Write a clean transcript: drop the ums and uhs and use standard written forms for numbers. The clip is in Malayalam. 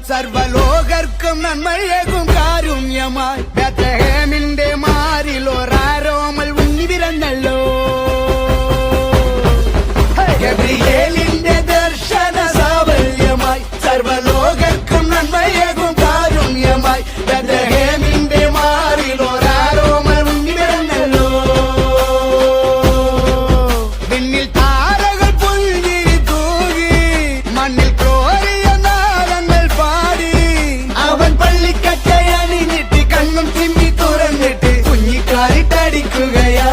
സർവലോകർക്കും നന്മയേകും കാരുണ്യമായി ബേത്ലഹേമിന്റെ മാറിലൊരാരോമൽ ഉണ്ണി പിറന്നല്ലോ. ഗബ്രിയേലിന്റെ ദർശന സാഫല്യമായി സർവലോകർക്കും നന്മയേകും കാരുണ്യമായി ബേത്ലഹേമിന്റെ മാറിലൊരാരോമൽ ഉണ്ണി പിറന്നല്ലോ. വിണ്ണിൽ താരകൾ പുൽകിരി തൂകി മണ്ണിൽ കോരിയ നാദങ്ങൾ പാടി അവൻ പള്ളിക്കറ്റയണിഞ്ഞിട്ട് കണ്ണും തിമ്മി തുറന്നിട്ട് കുഞ്ഞിക്കാലിട്ടടിക്കുകയാ.